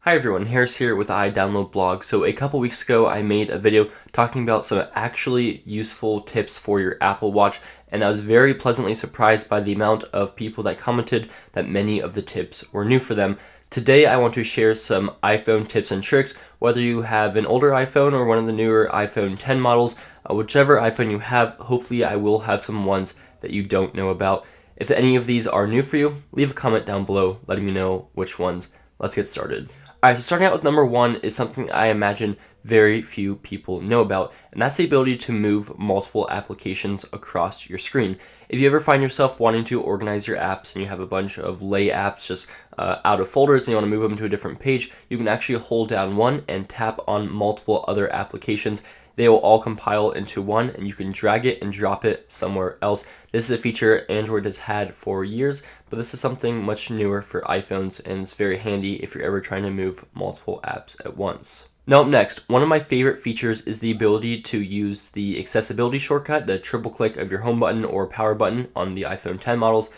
Hi everyone, Harris here with iDownloadBlog. So a couple weeks ago I made a video talking about some actually useful tips for your Apple Watch, and I was very pleasantly surprised by the amount of people that commented that many of the tips were new for them. Today I want to share some iPhone tips and tricks, whether you have an older iPhone or one of the newer iPhone 10 models, whichever iPhone you have. Hopefully I will have some ones that you don't know about. If any of these are new for you, leave a comment down below letting me know which ones. Let's get started. Alright, so starting out with number one is something I imagine very few people know about, and that's the ability to move multiple applications across your screen. If you ever find yourself wanting to organize your apps and you have a bunch of lay apps just out of folders and you want to move them to a different page, you can actually hold down one and tap on multiple other applications. They will all compile into one, and you can drag it and drop it somewhere else. This is a feature Android has had for years, but this is something much newer for iPhones, and it's very handy if you're ever trying to move multiple apps at once. Now up next, one of my favorite features is the ability to use the accessibility shortcut, the triple click of your home button or power button on the iPhone 10 models,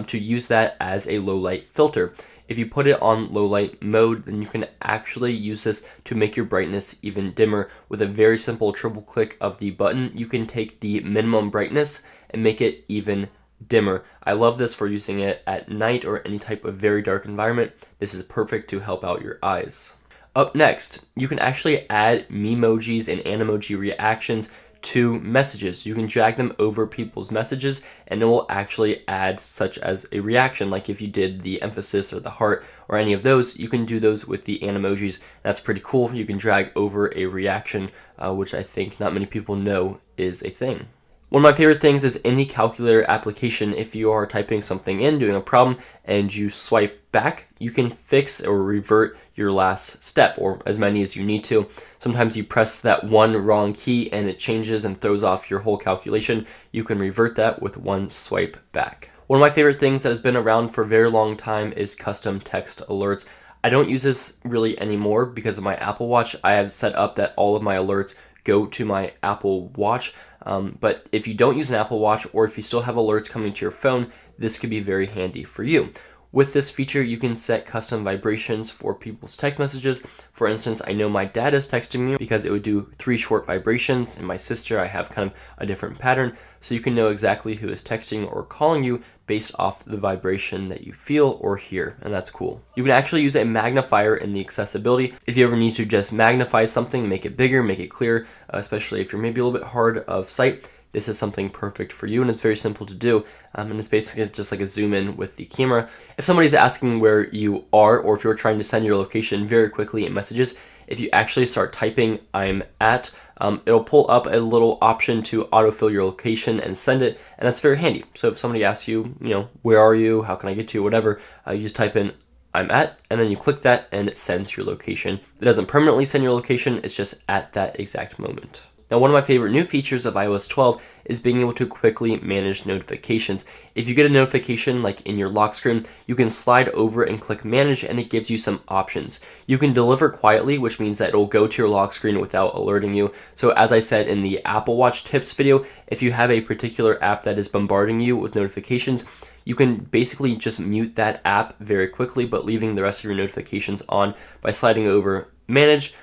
to use that as a low light filter. If you put it on low light mode, then you can actually use this to make your brightness even dimmer. With a very simple triple click of the button, you can take the minimum brightness and make it even dimmer. I love this for using it at night or any type of very dark environment. This is perfect to help out your eyes. Up next, you can actually add Memojis and Animoji reactions to messages. You can drag them over people's messages and it will actually add such as a reaction. Like if you did the emphasis or the heart or any of those, you can do those with the Animojis. That's pretty cool. You can drag over a reaction, which I think not many people know is a thing. One of my favorite things is in the calculator application, if you are typing something in, doing a problem, and you swipe back, you can fix or revert your last step, or as many as you need to. Sometimes you press that one wrong key and it changes and throws off your whole calculation. You can revert that with one swipe back. One of my favorite things that has been around for a very long time is custom text alerts. I don't use this really anymore because of my Apple Watch. I have set up that all of my alerts go to my Apple Watch. But if you don't use an Apple Watch, or if you still have alerts coming to your phone, this could be very handy for you. With this feature, you can set custom vibrations for people's text messages. For instance, I know my dad is texting me because it would do 3 short vibrations, and my sister, I have kind of a different pattern. So you can know exactly who is texting or calling you based off the vibration that you feel or hear, and that's cool. You can actually use a magnifier in the accessibility. If you ever need to just magnify something, make it bigger, make it clear, especially if you're maybe a little bit hard of sight, this is something perfect for you, and it's very simple to do, and it's basically just like a zoom in with the camera. If somebody's asking where you are, or if you're trying to send your location very quickly in messages, if you actually start typing "I'm at," it'll pull up a little option to autofill your location and send it, and that's very handy. So if somebody asks you, where are you, how can I get to you, whatever, you just type in "I'm at," and then you click that and it sends your location. It doesn't permanently send your location, it's just at that exact moment. Now, one of my favorite new features of iOS 12 is being able to quickly manage notifications. If you get a notification like in your lock screen, you can slide over and click manage, and it gives you some options. You can deliver quietly, which means that it will go to your lock screen without alerting you. So as I said in the Apple Watch tips video, if you have a particular app that is bombarding you with notifications, you can basically just mute that app very quickly, but leaving the rest of your notifications on by sliding over manage,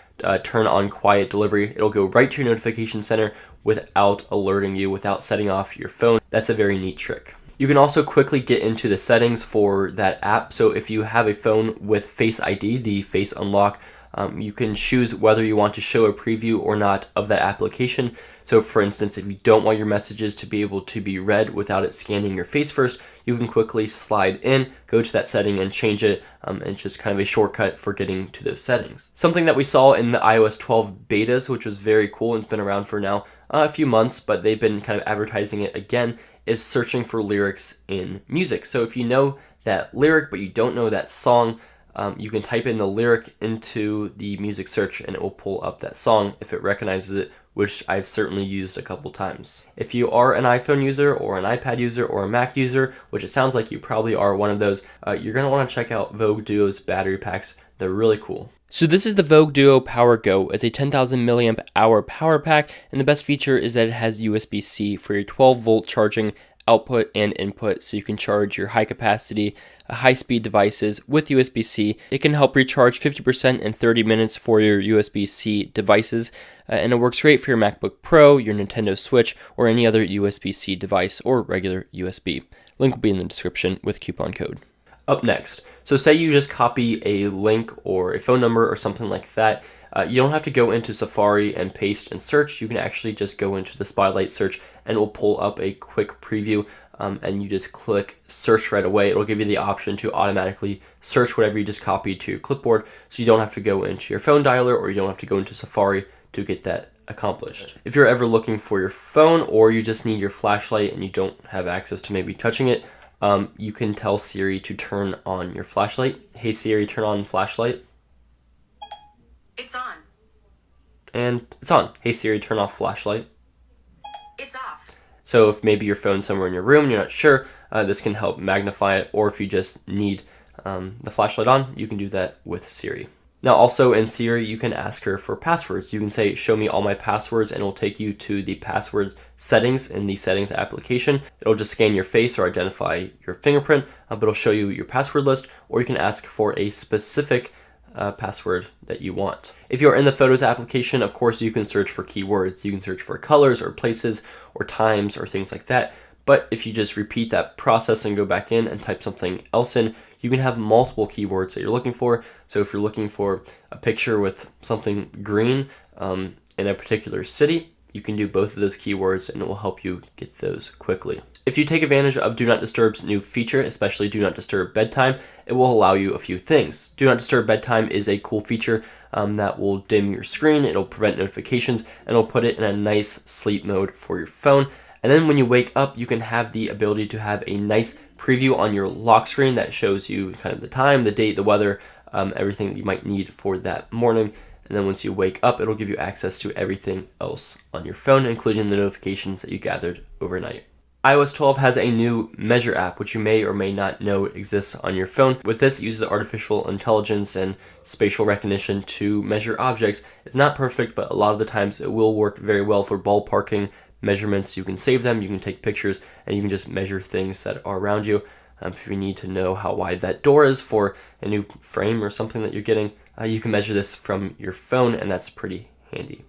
turn on quiet delivery. It'll go right to your notification center without alerting you, without setting off your phone. That's a very neat trick. You can also quickly get into the settings for that app. So if you have a phone with Face ID, the Face Unlock, you can choose whether you want to show a preview or not of that application. So for instance, if you don't want your messages to be able to be read without it scanning your face first, you can quickly slide in, go to that setting and change it. It's just kind of a shortcut for getting to those settings. Something that we saw in the iOS 12 betas, which was very cool and it's been around for now a few months, but they've been kind of advertising it again, is searching for lyrics in music. So if you know that lyric but you don't know that song, you can type in the lyric into the music search and it will pull up that song if it recognizes it, which I've certainly used a couple times. If you are an iPhone user or an iPad user or a Mac user, which it sounds like you probably are one of those, you're going to want to check out Vogue Duo's battery packs. They're really cool. So this is the Vogue Duo Power Go. It's a 10,000 milliamp hour power pack, and the best feature is that it has USB-C for your 12-volt charging output and input, so you can charge your high capacity, high-speed devices with USB-C. It can help recharge 50% in 30 minutes for your USB-C devices, and it works great for your MacBook Pro, your Nintendo Switch, or any other USB-C device or regular USB. Link will be in the description with coupon code. Up next, so say you just copy a link or a phone number or something like that. You don't have to go into Safari and paste and search. You can actually just go into the Spotlight search and it will pull up a quick preview, and you just click search right away. It'll give you the option to automatically search whatever you just copied to your clipboard, so you don't have to go into your phone dialer or you don't have to go into Safari to get that accomplished. If you're ever looking for your phone or you just need your flashlight and you don't have access to maybe touching it, you can tell Siri to turn on your flashlight. Hey Siri, turn on flashlight. It's on. And it's on. Hey Siri, turn off flashlight. It's off. So if maybe your phone's somewhere in your room and you're not sure, this can help magnify it, or if you just need the flashlight on, you can do that with Siri. Now also in Siri, you can ask her for passwords. You can say, show me all my passwords, and it'll take you to the password settings in the settings application. It'll just scan your face or identify your fingerprint, but it'll show you your password list, or you can ask for a specific password that you want. If you're in the Photos application, of course, you can search for keywords. You can search for colors or places or times or things like that. But if you just repeat that process and go back in and type something else in, you can have multiple keywords that you're looking for. So if you're looking for a picture with something green in a particular city, you can do both of those keywords and it will help you get those quickly. If you take advantage of Do Not Disturb's new feature, especially Do Not Disturb Bedtime, it will allow you a few things. Do Not Disturb Bedtime is a cool feature that will dim your screen, it'll prevent notifications, and it'll put it in a nice sleep mode for your phone. And then when you wake up, you can have the ability to have a nice preview on your lock screen that shows you kind of the time, the date, the weather, everything that you might need for that morning. And then once you wake up, it'll give you access to everything else on your phone, including the notifications that you gathered overnight. iOS 12 has a new Measure app, which you may or may not know exists on your phone. With this, it uses artificial intelligence and spatial recognition to measure objects. It's not perfect, but a lot of the times it will work very well for ballparking measurements. You can save them, you can take pictures, and you can just measure things that are around you. If you need to know how wide that door is for a new frame or something that you're getting, you can measure this from your phone, and that's pretty handy.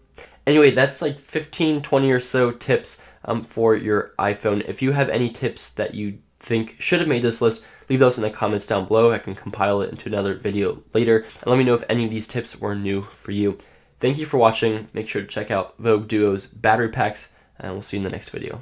Anyway, that's like 15, 20 or so tips for your iPhone. If you have any tips that you think should have made this list, leave those in the comments down below. I can compile it into another video later, and let me know if any of these tips were new for you. Thank you for watching. Make sure to check out Vogue Duo's battery packs, and we'll see you in the next video.